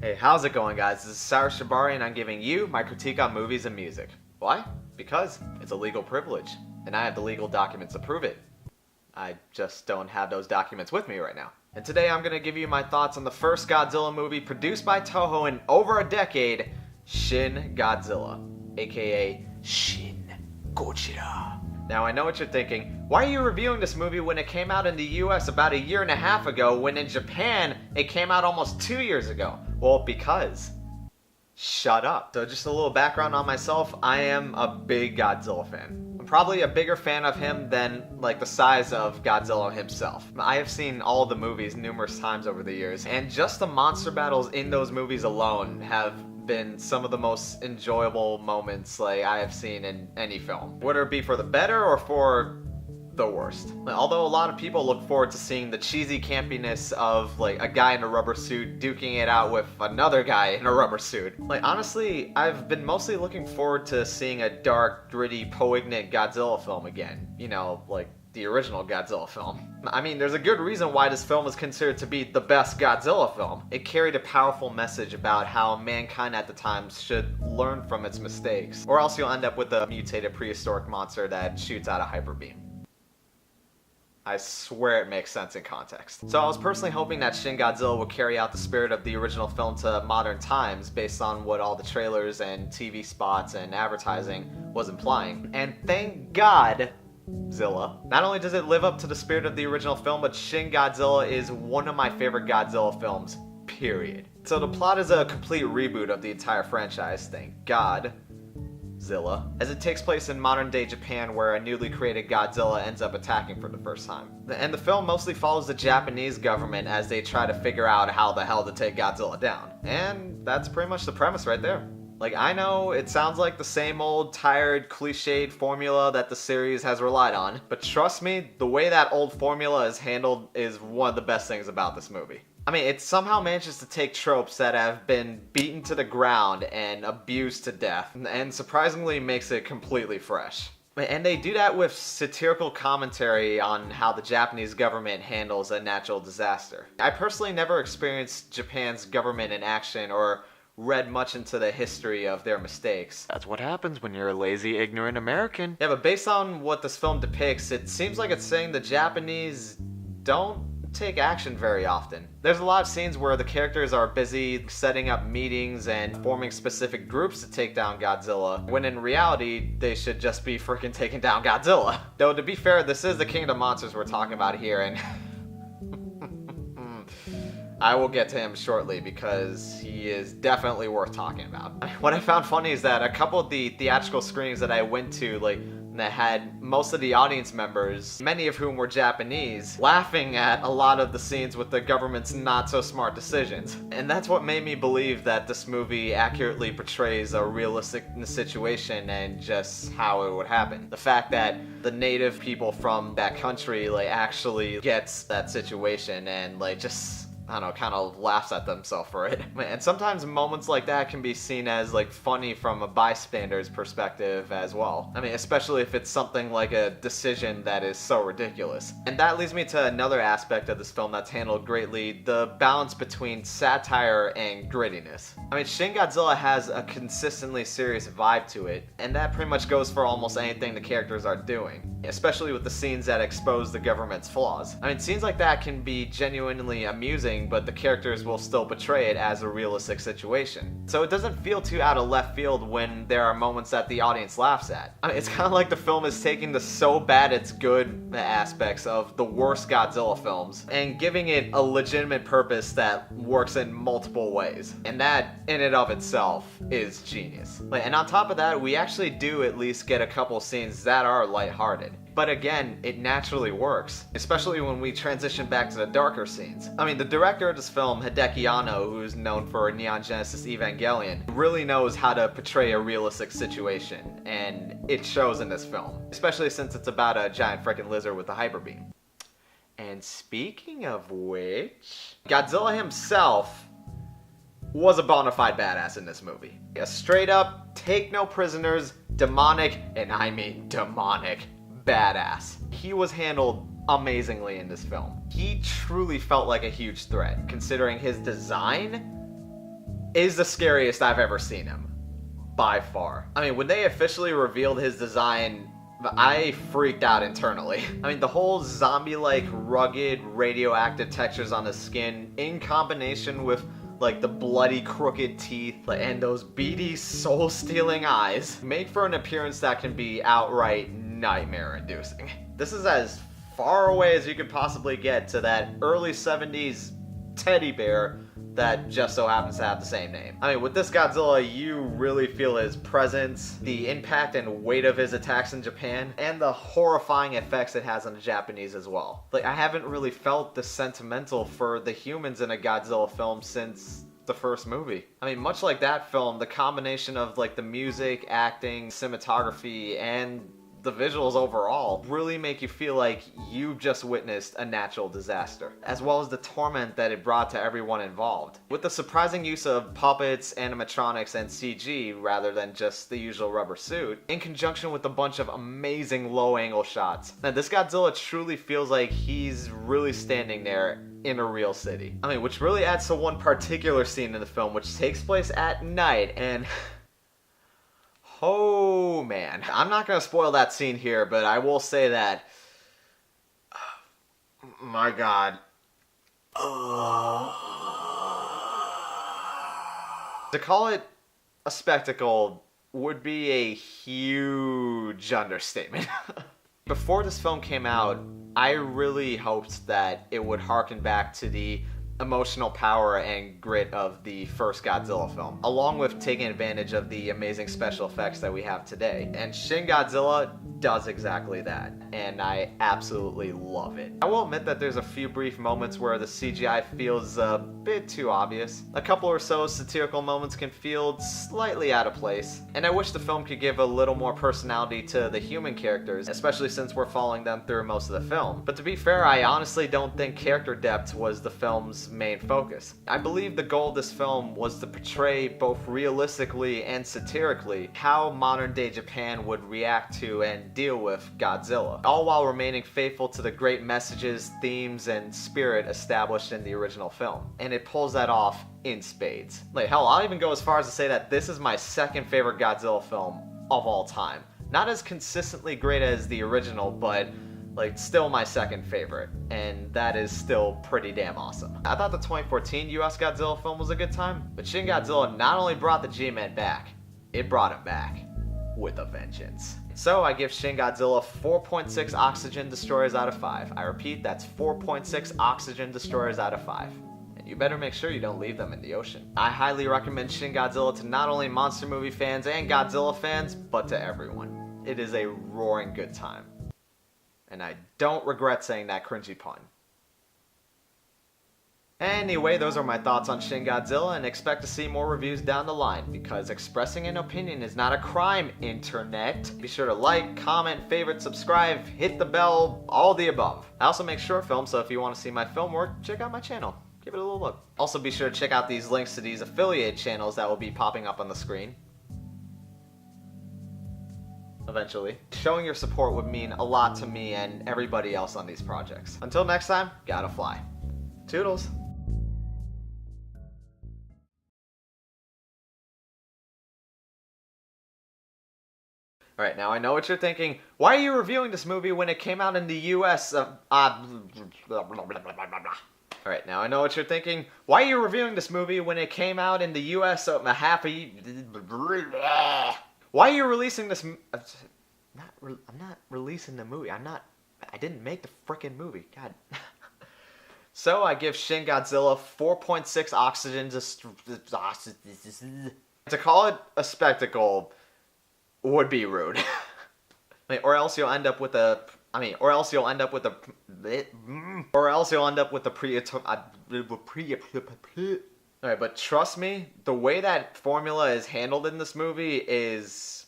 Hey, how's it going, guys? This is Cyrus Jabbari, and I'm giving you my critique on movies and music. Why? Because it's a legal privilege, and I have the legal documents to prove it. I just don't have those documents with me right now. And today I'm going to give you my thoughts on the first Godzilla movie produced by Toho in over a decade, Shin Godzilla, aka Shin Godzilla. Now I know what you're thinking, why are you reviewing this movie when it came out in the US about a year and a half ago, when in Japan it came out almost 2 years ago? Well, because. Shut up. So just a little background on myself, I am a big Godzilla fan. I'm probably a bigger fan of him than like the size of Godzilla himself. I have seen all the movies numerous times over the years, and just the monster battles in those movies alone have been some of the most enjoyable moments like I have seen in any film. Whether it be for the better or for the worst. Although a lot of people look forward to seeing the cheesy campiness of like a guy in a rubber suit duking it out with another guy in a rubber suit. Like honestly, I've been mostly looking forward to seeing a dark, gritty, poignant Godzilla film again. You know, like the original Godzilla film. I mean, there's a good reason why this film is considered to be the best Godzilla film. It carried a powerful message about how mankind at the time should learn from its mistakes, or else you'll end up with a mutated prehistoric monster that shoots out a hyper beam. I swear it makes sense in context. So I was personally hoping that Shin Godzilla would carry out the spirit of the original film to modern times based on what all the trailers and TV spots and advertising was implying. And thank God, Zilla. Not only does it live up to the spirit of the original film, but Shin Godzilla is one of my favorite Godzilla films, period. So the plot is a complete reboot of the entire franchise, thank God. Zilla, as it takes place in modern day Japan where a newly created Godzilla ends up attacking for the first time. And the film mostly follows the Japanese government as they try to figure out how the hell to take Godzilla down. And that's pretty much the premise right there. Like, I know it sounds like the same old tired cliched formula that the series has relied on, but trust me, the way that old formula is handled is one of the best things about this movie. I mean, it somehow manages to take tropes that have been beaten to the ground and abused to death, and surprisingly makes it completely fresh. And they do that with satirical commentary on how the Japanese government handles a natural disaster. I personally never experienced Japan's government in action or read much into the history of their mistakes. That's what happens when you're a lazy, ignorant American. Yeah, but based on what this film depicts, it seems like it's saying the Japanese don't take action very often. There's a lot of scenes where the characters are busy setting up meetings and forming specific groups to take down Godzilla, when in reality, they should just be freaking taking down Godzilla. Though to be fair, this is the King of the Monsters we're talking about here, and I will get to him shortly because he is definitely worth talking about. What I found funny is that a couple of the theatrical screenings that I went to, that had most of the audience members, many of whom were Japanese, laughing at a lot of the scenes with the government's not so smart decisions. And that's what made me believe that this movie accurately portrays a realistic situation and just how it would happen. The fact that the native people from that country actually gets that situation and just, I don't know, kind of laughs at themselves for it. And sometimes moments like that can be seen as funny from a bystander's perspective as well. I mean, especially if it's something like a decision that is so ridiculous. And that leads me to another aspect of this film that's handled greatly, the balance between satire and grittiness. I mean, Shin Godzilla has a consistently serious vibe to it, and that pretty much goes for almost anything the characters are doing, especially with the scenes that expose the government's flaws. I mean, scenes like that can be genuinely amusing, but the characters will still portray it as a realistic situation. So it doesn't feel too out of left field when there are moments that the audience laughs at. I mean, it's kind of like the film is taking the so bad it's good aspects of the worst Godzilla films and giving it a legitimate purpose that works in multiple ways. And that, in and of itself, is genius. And on top of that, we actually do at least get a couple scenes that are lighthearted. But again, it naturally works, especially when we transition back to the darker scenes. I mean, the director of this film, Hideki Anno, who's known for Neon Genesis Evangelion, really knows how to portray a realistic situation, and it shows in this film, especially since it's about a giant freaking lizard with a hyper beam. And speaking of which, Godzilla himself was a bona fide badass in this movie. A straight up, take no prisoners, demonic, and I mean demonic, badass. He was handled amazingly in this film. He truly felt like a huge threat, considering his design is the scariest I've ever seen him. By far. I mean, when they officially revealed his design, I freaked out internally. I mean, the whole zombie-like, rugged, radioactive textures on the skin, in combination with, like, the bloody, crooked teeth and those beady, soul-stealing eyes, make for an appearance that can be outright nightmare-inducing. This is as far away as you could possibly get to that early 70s teddy bear that just so happens to have the same name. I mean, with this Godzilla, you really feel his presence, the impact and weight of his attacks in Japan, and the horrifying effects it has on the Japanese as well. Like, I haven't really felt this sentimental for the humans in a Godzilla film since the first movie. I mean, much like that film, the combination of, like, the music, acting, cinematography, and the visuals overall really make you feel like you've just witnessed a natural disaster, as well as the torment that it brought to everyone involved. With the surprising use of puppets, animatronics, and CG rather than just the usual rubber suit, in conjunction with a bunch of amazing low-angle shots. Now, this Godzilla truly feels like he's really standing there in a real city. I mean, which really adds to one particular scene in the film, which takes place at night, and oh man, I'm not gonna spoil that scene here, but I will say that, my god. To call it a spectacle would be a huge understatement. Before this film came out, I really hoped that it would harken back to the emotional power and grit of the first Godzilla film, along with taking advantage of the amazing special effects that we have today. And Shin Godzilla does exactly that, and I absolutely love it. I will admit that there's a few brief moments where the CGI feels a bit too obvious. A couple or so satirical moments can feel slightly out of place, and I wish the film could give a little more personality to the human characters, especially since we're following them through most of the film. But to be fair, I honestly don't think character depth was the film's main focus. I believe the goal of this film was to portray both realistically and satirically how modern day Japan would react to and deal with Godzilla, all while remaining faithful to the great messages, themes, and spirit established in the original film. And it pulls that off in spades. Like, hell, I'll even go as far as to say that this is my second favorite Godzilla film of all time. Not as consistently great as the original, but like, still my second favorite, and that is still pretty damn awesome. I thought the 2014 US Godzilla film was a good time, but Shin Godzilla not only brought the G-Man back, it brought him back with a vengeance. So I give Shin Godzilla 4.6 oxygen destroyers out of 5. I repeat, that's 4.6 oxygen destroyers out of 5. And you better make sure you don't leave them in the ocean. I highly recommend Shin Godzilla to not only monster movie fans and Godzilla fans, but to everyone. It is a roaring good time. And I don't regret saying that cringy pun. Anyway, those are my thoughts on Shin Godzilla, and expect to see more reviews down the line, because expressing an opinion is not a crime, internet. Be sure to like, comment, favorite, subscribe, hit the bell, all the above. I also make short films, so if you want to see my film work, check out my channel. Give it a little look. Also be sure to check out these links to these affiliate channels that will be popping up on the screen eventually. Showing your support would mean a lot to me and everybody else on these projects. Until next time, gotta fly. Toodles. Alright, now I know what you're thinking. Why are you reviewing this movie when it came out in the US? Alright, now I know what you're thinking. Why are you reviewing this movie when it came out in the US half a year? Why are you releasing this? I'm not releasing the movie. I didn't make the frickin' movie. God. So I give Shin Godzilla 4.6 oxygen to call it a spectacle would be rude. Or else you'll end up with a. Or else you'll end up with a Alright, but trust me, the way that formula is handled in this movie is